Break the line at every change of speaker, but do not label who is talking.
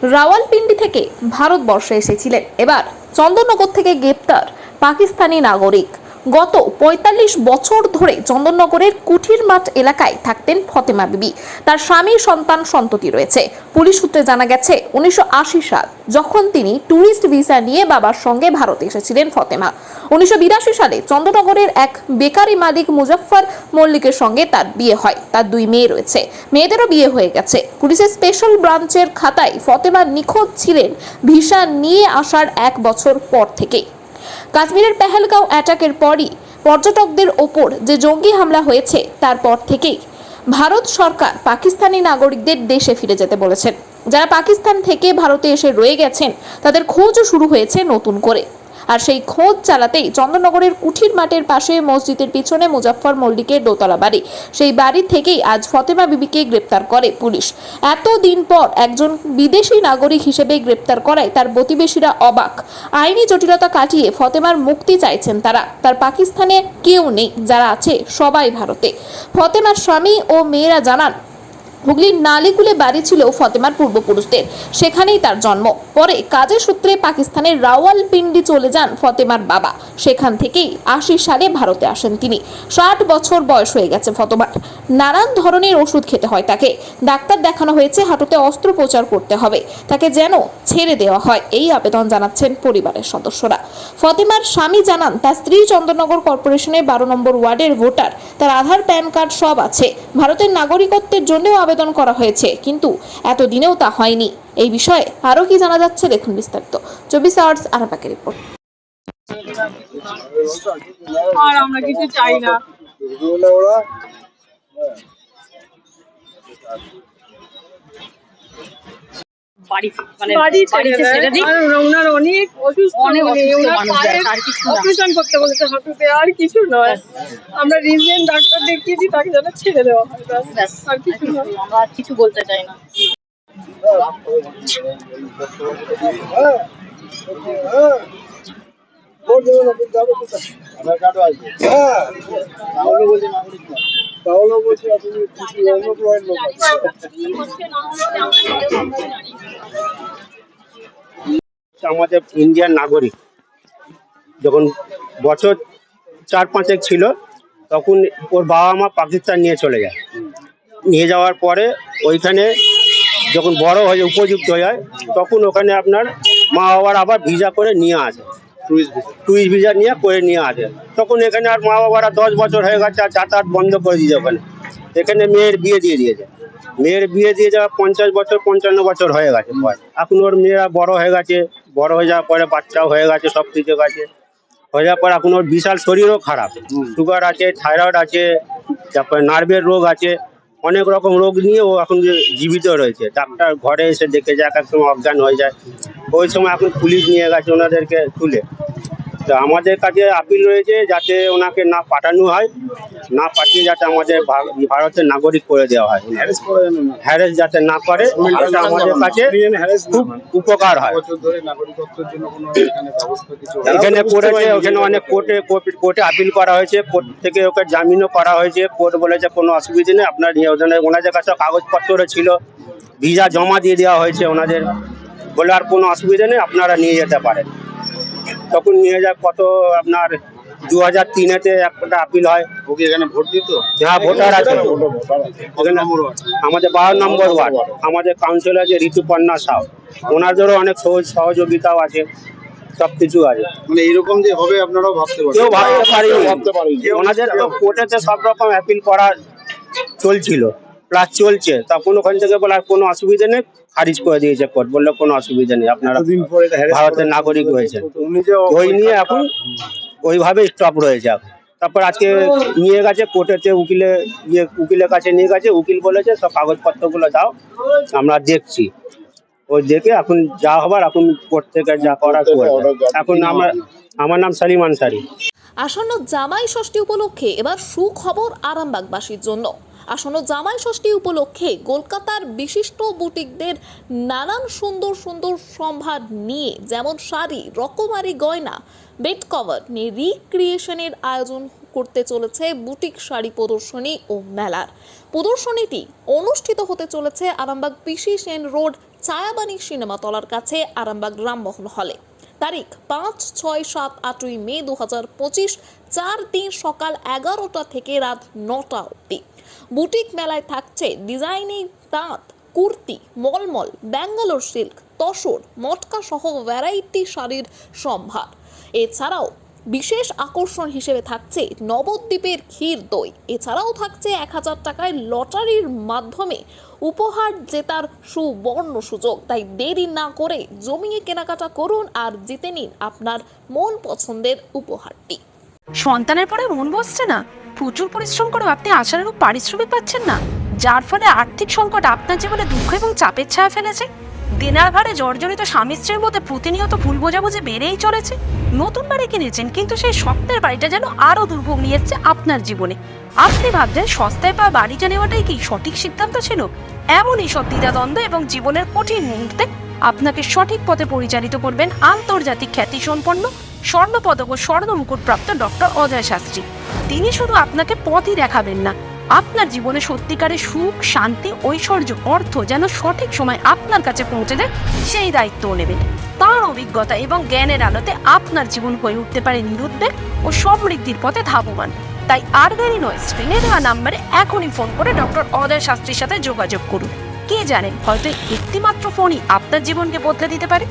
রাওয়ালপিন্ডি থেকে ভারতবর্ষে এসেছিলেন। এবার চন্দননগর থেকে গ্রেপ্তার পাকিস্তানি নাগরিক। গত ৪৫ বছর ধরে চন্দননগরের কুঠির মাঠ এলাকায় থাকতেন ফতেমা বিবি। তার স্বামী, সন্তান, সন্ততি রয়েছে। পুলিশ সূত্রে জানা গেছে ১৯৮০ সাল যখন তিনি ট্যুরিস্ট ভিসা নিয়ে বাবার সঙ্গে ভারতে এসেছিলেন ফতেমা। ১৯৮২ সালে চন্দননগরের এক বেকারি মালিক মুজফফর মল্লিকের সঙ্গে তার বিয়ে হয়। তার 2 মেয়ে রয়েছে, মেয়েদেরও বিয়ে হয়ে গেছে। পুলিশের স্পেশাল ব্রাঞ্চের খাতায় ফতেমা নিখোঁজ ছিলেন ভিসা নিয়ে আসার 1 বছর পর থেকে। কাশ্মীরের পেহেলগাঁও অ্যাটাকের পরই পর্যটকদের ওপর যে জঙ্গি হামলা হয়েছে তারপর থেকেই ভারত সরকার পাকিস্তানি নাগরিকদের দেশে ফিরে যেতে বলেছেন। যারা পাকিস্তান থেকে ভারতে এসে রয়ে গেছেন তাদের খোঁজও শুরু হয়েছে নতুন করে। আর সেই খোঁজ চালাতেই চন্দননগরের কুঠির মাঠের পাশে মসজিদের পিছনে মুজফফর মল্লিকের দোতলা বাড়ি, সেই বাড়ি থেকেই আজ ফতেমা বিবিকে গ্রেপ্তার করে পুলিশ। এতদিন পর একজন বিদেশি নাগরিক হিসেবে গ্রেপ্তার করায় তার প্রতিবেশীরা অবাক। আইনি জটিলতা কাটিয়ে ফতেমার মুক্তি চাইছেন তারা। তার পাকিস্তানে কেউ নেই, যারা আছে সবাই ভারতে। ফতেমার স্বামী ও মেয়েরা জানান, হুগলির নালিকুলে বাড়ি ছিল ফতেমার পূর্বপুরুষদের, সেখানেই তার জন্ম। পরে কাজের সূত্রে পাকিস্তানের রাওয়ালপিন্ডি চলে যান ফতেমার বাবা। সেখান থেকেই ৮০ সালে ভারতে আসেন তিনি। ৬০ বছর বয়স হয়ে গেছে ফতেমার। নানান ধরনের ওষুধ খেতে হয় তাকে। ডাক্তার দেখানো হয়েছে, হাঁটুতে অস্ত্রোপচার করতে হবে, তাকে যেন ছেড়ে দেওয়া হয়, এই আবেদন জানাচ্ছেন পরিবারের সদস্যরা। ফতেমার স্বামী জানান, তার স্ত্রী চন্দননগর কর্পোরেশনের ১২ নম্বর ওয়ার্ডের ভোটার, তার আধার, প্যান কার্ড সব আছে। ভারতের নাগরিকত্বের জন্যও আবেদন করা হয়েছে, কিন্তু এতদিনেও তা হয়নি। এই বিষয়ে আরো কি জানা যাচ্ছে দেখুন বিস্তারিত। ২৪ আওয়ার্স আরামবাগের রিপোর্ট।
আর আমরা কিছু চাই না। ওনার অনেক অপারেশন করতে বলেছে হাঁটুতে, আর কিছু নয়। আমরা রিজেন্ট ডাক্তার দেখিয়েছি, তাকে যেন ছেড়ে দেওয়া হয়, আর কিছু নয়।
আমরা আর কিছু বলতে চাই না।
আমাদের ইন্ডিয়ান নাগরিক যখন বছর ৪-৫ ছিল, তখন ওর বাবা মা পাকিস্তান নিয়ে চলে যায়। নিয়ে যাওয়ার পরে ওইখানে যখন বড় হয়ে উপযুক্ত হয়ে যায়, তখন ওখানে আপনার মা বাবার আবার ভিসা করে নিয়ে আসে, ট্যুরিস্ট ভিসা নিয়ে আসে। তখন এখানে আর মা বাবারা 10 বছর হয়ে গেছে আর যাতায়াত বন্ধ করে দিয়েছে। এখানে মেয়ের বিয়ে দিয়ে দিয়েছে। মেয়ের বিয়ে দিয়ে যাওয়া 50 বছর 55 বছর হয়ে গেছে। এখন ওর মেয়েরা বড় হয়ে গেছে, বড় হয়ে যাওয়ার পরে বাচ্চাও হয়ে গেছে, সব কিছু গেছে। হয়ে যাওয়ার পর এখন ওর বিশাল শরীরও খারাপ, সুগার আছে, থাইরয়েড আছে, তারপরে নার্ভের রোগ আছে, অনেক রকম রোগ নিয়ে ও এখন জীবিত রয়েছে। ডাক্তার ঘরে এসে দেখে যায়, এক সময় অজ্ঞান হয়ে যায়। ওই সময় এখন পুলিশ নিয়ে গেছে ওনাদেরকে তুলে। তো আমাদের কাছে আপিল রয়েছে যাতে ওনাকে না পাঠানো হয়, না পাঠিয়ে যাতে আমাদের ভারতের নাগরিক করে দেওয়া হয়, হ্যারেস যাতে না করে, এটা আমাদের কাছে খুব উপকার হয়। এখানে করেছে, ওখানে অনেক কোর্টে আপিল করা হয়েছে, কোর্ট থেকে ওকে জামিনও করা হয়েছে। কোর্ট বলেছে কোনো অসুবিধা নেই, আপনার ওনাদের কাছে কাগজপত্র ছিল, ভিসা জমা দিয়ে দেওয়া হয়েছে ওনাদের, বলে আর কোনো অসুবিধা নেই, আপনারা নিয়ে যেতে পারেন। তখন নিয়ে যায় কত আপনার 2003-তে একটা আপিল হয়। ওকে এখানে ভোট দিত? হ্যাঁ, ভোটার আছে আমাদের 12 নম্বর ওয়ার্ড। আমাদের কাউন্সিলর আছে ঋতুপর্ণা সাউ, ওনাদেরও অনেক সহযোগিতাও আছে, সবকিছু আছে।
মানে এইরকম যে হবে আপনারাও
কেউ ভাবতে পারিনি। ওনাদের তো কোর্টেতে সব রকম অ্যাপিল করা চলছিল, প্লাস চলছে। তখন ওখান থেকে বলে আর কোনো অসুবিধা নেই, খারিজ করে দিয়েছে কোর্ট, বললো কোনো অসুবিধা নেই, আপনারা ভারতের নাগরিক হয়েছেন। ওই নিয়ে এখন ওইভাবে স্টপ রয়েছে। তারপর আজকে নিয়ে গেছে কোর্টেতে, উকিলের কাছে নিয়ে গেছে। উকিল বলেছে সব কাগজপত্রগুলো দাও, আমরা দেখছি। ওই দেখে এখন যা হবার এখন কোর্ট থেকে যা করার করবে। এখন আমার নাম সালিম আনসারি।
আসন্ন জামাই ষষ্ঠী উপলক্ষে এবার সুখবর আরামবাগবাসীর জন্য। আসন্ন জামাই ষষ্ঠী উপলক্ষে কলকাতার বিশিষ্ট বুটিকদের নানান সুন্দর সুন্দর সম্ভার নিয়ে, যেমন শাড়ি, রকমারি গয়না, বেড কভার নিয়ে রিক্রিয়েশনের আয়োজন করতে চলেছে বুটিক শাড়ি প্রদর্শনী ও মেলার। প্রদর্শনীটি অনুষ্ঠিত হতে চলেছে আরামবাগ পিসি সেন রোড, ছায়াবাণী সিনেমাতলার কাছে আরামবাগ রামমোহন হলে। তারিখ 5, 6, 7, 8ই মে 2025, 4 দিন সকাল 11টা থেকে রাত 9টা অবধি। বুটিক মেলায় থাকছে ডিজাইনি তাঁত, কুর্তি, মলমল, ব্যাঙ্গালোর সিল্ক, তসর, মটকা সহ ভ্যারাইটি শাড়ির সম্ভার। এছাড়াও বিশেষ আকর্ষণ হিসেবে থাকছে নবদ্বীপের ক্ষীর দই। এছাড়াও থাকছে 1000 টাকায় লটারির মাধ্যমে উপহার জেতার সুবর্ণ সুযোগ। তাই দেরি না করে জমিয়ে কেনাকাটা করুন আর জিতে নিন আপনার মন পছন্দের উপহারটি।
সন্তানের পরে মন বসছে না, প্রচুর পরিশ্রম করেও আপনি আশানুরূপ পারিশ্রমিক পাচ্ছেন না, যার ফলে আর্থিক সংকট আপনার জীবনে দুঃখ এবং চাপের ছায়া ফেলেছে। দিনার ভারে জর্জরিত স্বামী স্ত্রীর মধ্যে প্রতিনিয়ত ভুল বোঝাবুঝি বেড়েই চলেছে। নতুন বাড়ি কিনেছেন, কিন্তু সেই স্বপ্নের বাড়িটা যেন আরো দুর্ভোগ নিয়ে এসেছে আপনার জীবনে। আপনি ভাবছেন সস্তায় পাওয়া বাড়িটা নেওয়াটাই কি সঠিক সিদ্ধান্ত ছিল? এমনই সব দ্বিধাদ্বন্দ্ব এবং জীবনের কঠিন মুহূর্তে আপনাকে সঠিক পথে পরিচালিত করবেন আন্তর্জাতিক খ্যাতিসম্পন্ন স্বর্ণপদক ও স্বর্ণ মুকুটপ্রাপ্ত ডক্টর অজয় শাস্ত্রী। তিনি শুধু আপনাকে পথই দেখাবেন না, আপনার জীবনে সত্যিকারের সুখ, শান্তি, ঐশ্বর্য, অর্থ যেন সঠিক সময় আপনার কাছে পৌঁছে দেয় সেই দায়িত্বও নেবেন। তার অভিজ্ঞতা এবং জ্ঞানের আলোতে আপনার জীবন হয়ে উঠতে পারে নিরুদ্বেগ ও সমৃদ্ধির পথে ধাবমান। তাই আর দেরি নয়, স্ক্রিনে দেওয়া নাম্বারে এখনই ফোন করে ডক্টর অজয় শাস্ত্রীর সাথে যোগাযোগ করুন। কে জানেন, হয়তো একটিমাত্র ফোনই আপনার জীবনকে বদলে দিতে পারে।